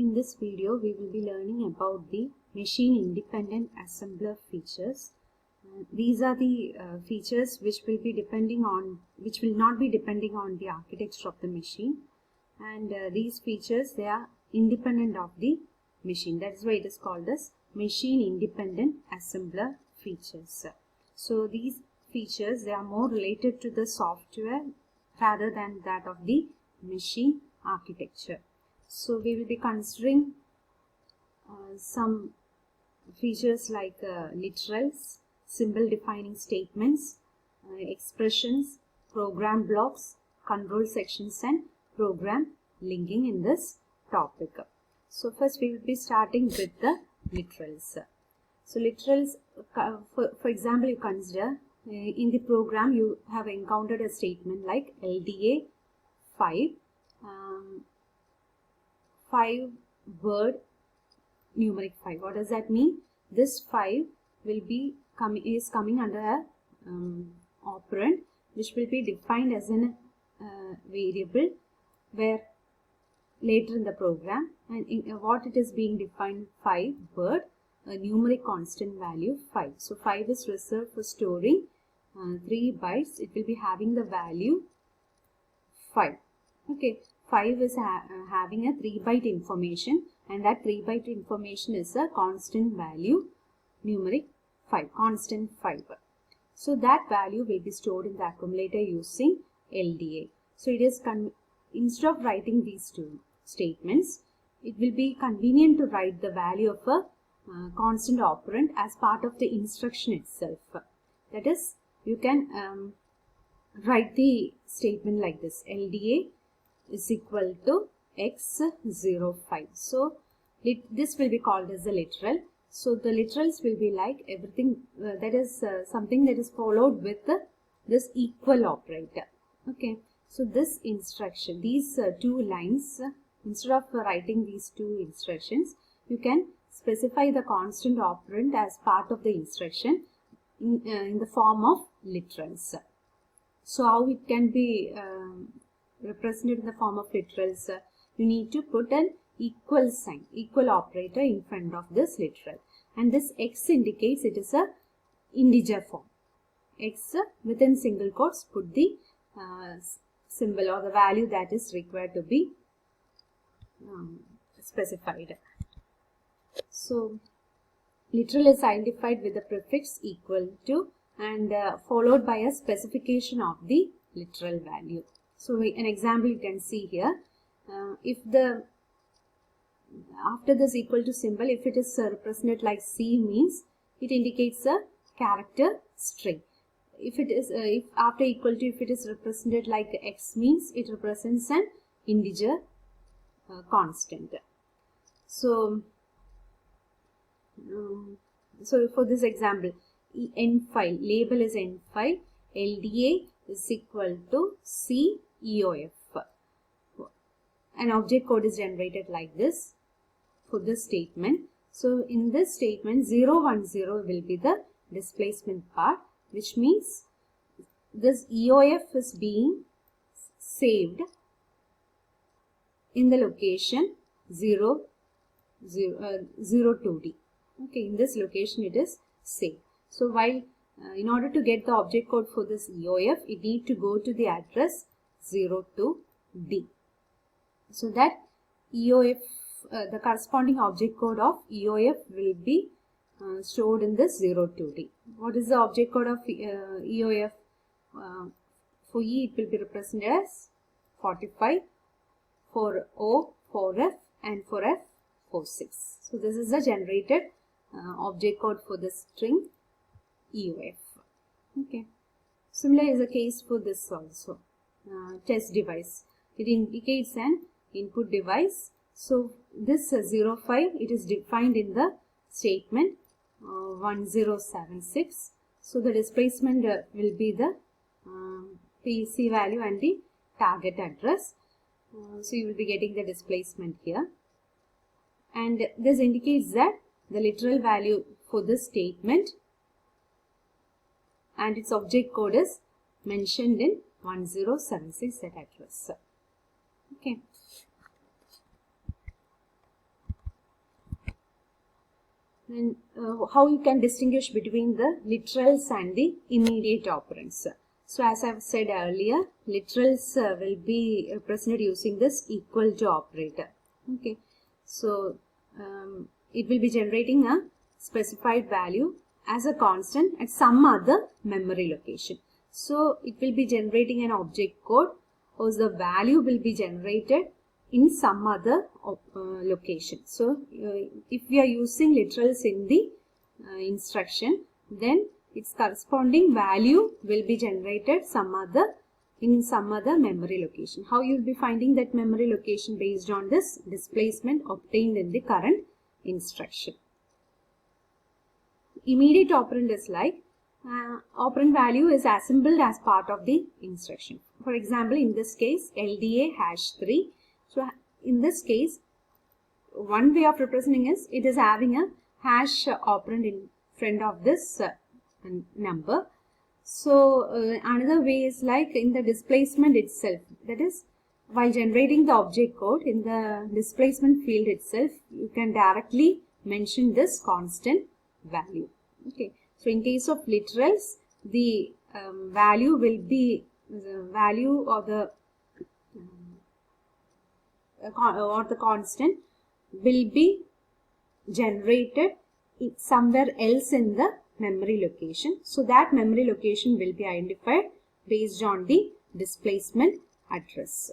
In this video, we will be learning about the machine-independent assembler features. These are the features which will not be depending on the architecture of the machine, and these features, they are independent of the machine. That is why it is called as machine-independent assembler features. So these features, they are more related to the software rather than that of the machine architecture. So we will be considering some features like literals, symbol defining statements, expressions, program blocks, control sections, and program linking in this topic. So first we will be starting with the literals. So literals, for example, you consider in the program you have encountered a statement like LDA 5 word numeric 5. What does that mean? This 5 will be coming under a operand which will be defined as a variable where later in the program, and what it is being defined 5 word a numeric constant value 5. So 5 is reserved for storing 3 bytes. It will be having the value 5. Okay, 5 is having a 3 byte information, and that 3 byte information is a constant value numeric 5, constant 5. So that value will be stored in the accumulator using LDA. So it is instead of writing these two statements, it will be convenient to write the value of a constant operand as part of the instruction itself. That is, you can write the statement like this: LDA is equal to x05. So this will be called as a literal. So the literals will be like everything that is something that is followed with this equal operator. Okay, so this instruction, these two lines, instead of writing these two instructions, you can specify the constant operand as part of the instruction in the form of literals. So how it can be represented in the form of literals? You need to put an equal sign, equal operator in front of this literal, and this x indicates it is a integer form. X within single quotes, put the symbol or the value that is required to be specified. So literal is identified with the prefix equal to and followed by a specification of the literal value. So an example you can see here, if after this equal to symbol, if it is represented like C, means it indicates a character string. If it is if after equal to, if it is represented like X, means it represents an integer constant. So for this example, N5, label is N5, LDA is equal to CEOF. An object code is generated like this for this statement. So in this statement, 010 will be the displacement part, which means this EOF is being saved in the location 02D. Okay, in this location it is saved. So while in order to get the object code for this EOF, it need to go to the address 02D. So that EOF, the corresponding object code of EOF will be stored in this 02D. What is the object code of EOF? For E it will be represented as 45, for O 4F, and for F 46. So this is the generated object code for the string EOF. Okay. Similar is the case for this also. Test device. It indicates an input device. So this 05, it is defined in the statement 1076. So the displacement will be the PC value and the target address. So you will be getting the displacement here. And this indicates that the literal value for this statement and its object code is mentioned in 1076 at address. Okay. Then how you can distinguish between the literals and the immediate operands. So as I've said earlier, literals will be represented using this equal to operator. Okay, so it will be generating a specified value as a constant at some other memory location. So it will be generating an object code, or the value will be generated in some other location. So if we are using literals in the instruction, then its corresponding value will be generated in some other memory location. How you will be finding that memory location? Based on this displacement obtained in the current instruction. Immediate operand is like operand value is assembled as part of the instruction. For example, in this case LDA #3. So in this case, one way of representing is it is having a hash operand in front of this number. So another way is like in the displacement itself, that is while generating the object code in the displacement field itself, you can directly mention this constant value. Okay, so in case of literals, the value will be the value or the constant will be generated somewhere else in the memory location. So that memory location will be identified based on the displacement address,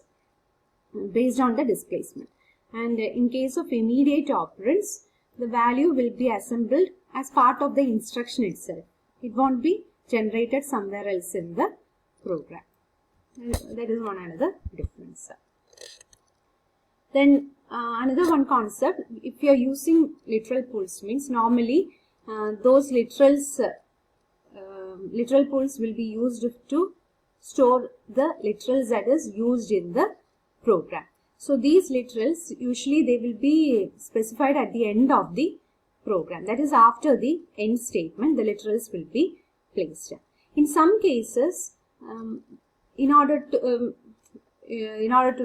based on the displacement. And in case of immediate operands, the value will be assembled as part of the instruction itself. It won't be generated somewhere else in the program. That is one another difference. Then another one concept, if you are using literal pools, means normally those literal pools will be used to store the literals that is used in the program. So these literals usually they will be specified at the end of the program. That is after the end statement, the literals will be placed. In some cases, in order to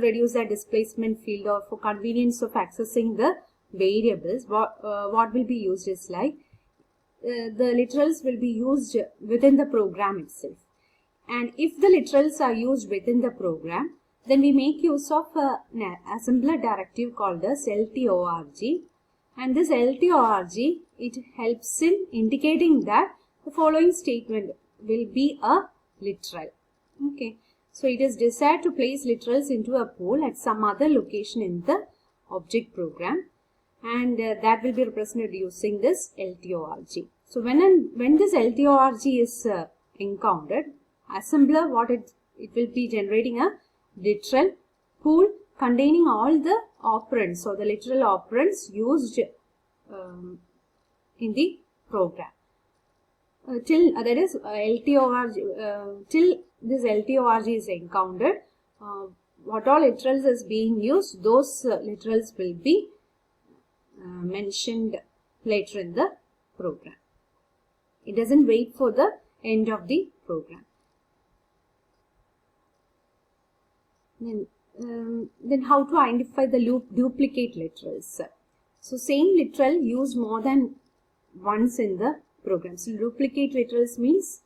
reduce that displacement field or for convenience of accessing the variables, what will be used is like the literals will be used within the program itself. And if the literals are used within the program, then we make use of an assembler directive called as LTORG. And this LTORG, it helps in indicating that the following statement will be a literal. Okay. So it is desired to place literals into a pool at some other location in the object program, and that will be represented using this LTORG. So when this LTORG is encountered, assembler it will be generating a literal pool containing all the operands or the literal operands used in the program. Till that is LTORG, till this LTORG is encountered, what all literals is being used, those literals will be mentioned later in the program. It doesn't wait for the end of the program. Then how to identify the duplicate literals? So same literal used more than once in the program. So duplicate literals means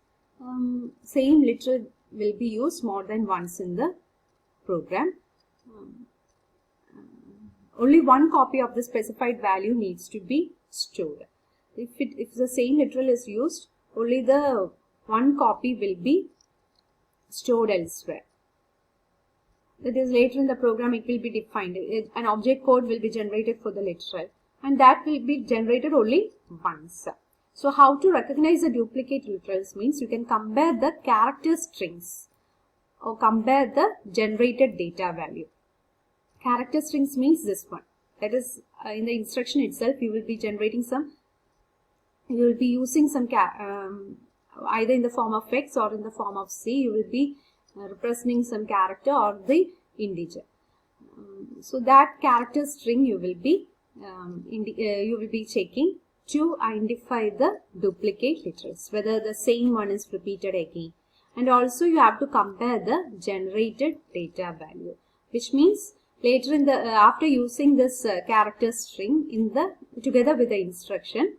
same literal will be used more than once in the program. Only one copy of the specified value needs to be stored. If the same literal is used, only the one copy will be stored elsewhere. That is, later in the program it will be defined. An object code will be generated for the literal, and that will be generated only once. So how to recognize the duplicate literals means you can compare the character strings or compare the generated data value. Character strings means this one. That is, in the instruction itself you will be generating some, you will be using some either in the form of X or in the form of C, you will be representing some character or the integer. So that character string you will be checking to identify the duplicate literals, whether the same one is repeated again. And also you have to compare the generated data value, which means later in the after using this character string together with the instruction,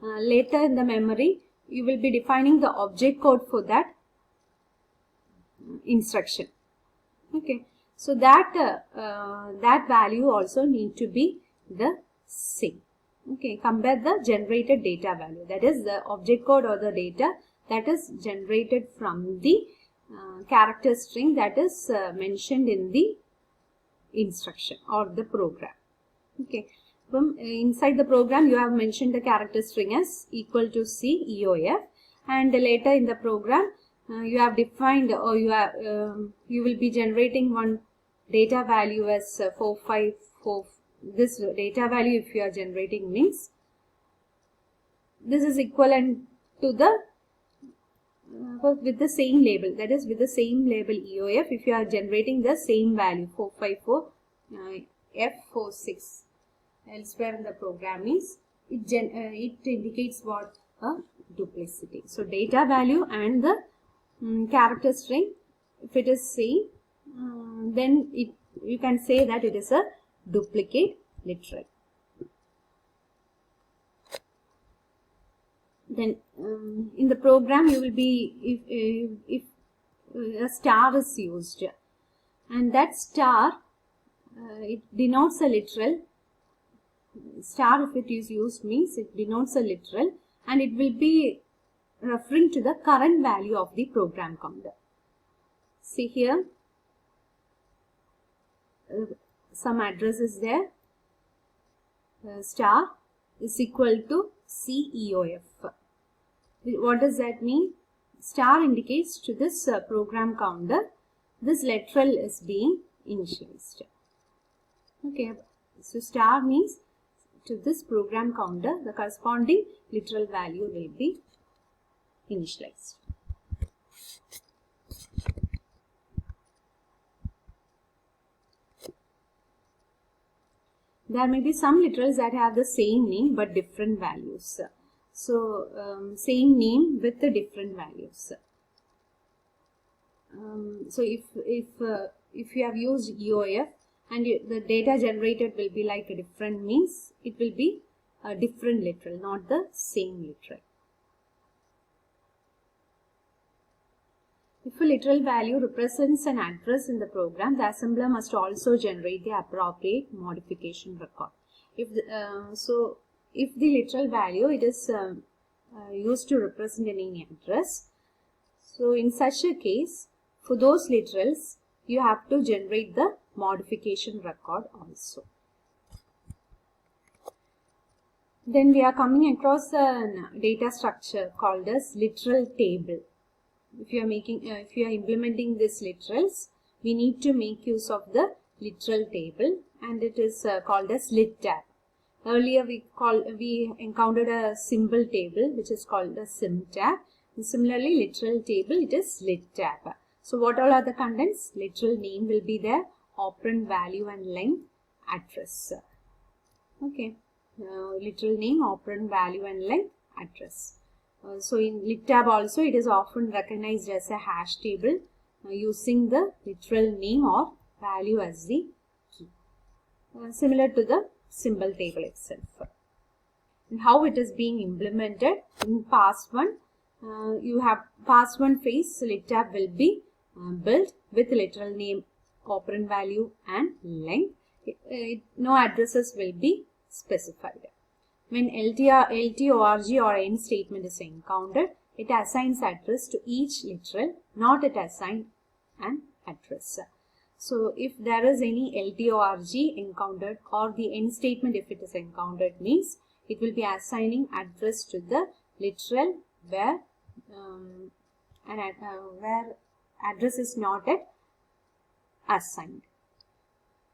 later in the memory you will be defining the object code for that instruction. Okay, so that that value also need to be the same. Okay, compare the generated data value, that is the object code or the data that is generated from the character string that is mentioned in the instruction or the program. Okay, from inside the program you have mentioned the character string as equal to C EOF, and later in the program you have defined, or you have you will be generating one data value as 454. This data value, if you are generating, means this is equivalent to the with the same label, that is with the same label EOF. If you are generating the same value 454 F46 elsewhere in the program, means it indicates what? A duplicity. So data value and the character string, if it is same, then you can say that it is a duplicate literal. Then in the program you will be, if a star is used, and that star it denotes a literal. Star, if it is used, means it denotes a literal, and it will be referring to the current value of the program counter. See here, some address is there. Star is equal to CEOF. What does that mean? Star indicates to this program counter this literal is being initialized. Okay, so star means to this program counter the corresponding literal value will be initialized. There may be some literals that have the same name but different values. So same name with the different values. So if you have used EOF and the data generated will be like a different, means it will be a different literal, not the same literal. If a literal value represents an address in the program, the assembler must also generate the appropriate modification record. If the literal value it is used to represent any address, so in such a case, for those literals you have to generate the modification record also. Then we are coming across a data structure called as literal table. If you are implementing this literals, we need to make use of the literal table, and it is called as LitTab. Earlier we encountered a symbol table which is called a SymTab. And similarly, literal table, it is LitTab. So what all are the contents? Literal name will be there, operand value and length, address. Okay, literal name, operand value and length, address. So in LitTab also it is often recognized as a hash table using the literal name or value as the key, similar to the symbol table itself. And how it is being implemented in pass1, you have pass1 phase, LitTab will be built with literal name, operand value and length. No addresses will be specified. When LT, ORG or end statement is encountered, it assigns address to each literal, not it assign an address. So if there is any LT, ORG encountered, or the end statement if it is encountered, means it will be assigning address to the literal where address is not yet assigned.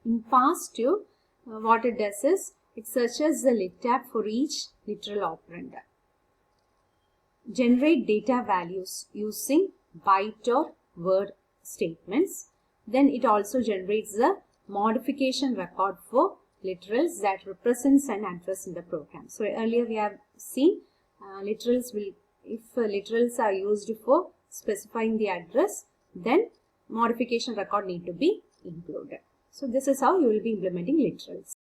In pass2, what it does is it searches the LitTab for each literal operand. Generate data values using byte or word statements. Then it also generates the modification record for literals that represents an address in the program. So earlier we have seen literals will, if literals are used for specifying the address, then modification record need to be included. So this is how you will be implementing literals.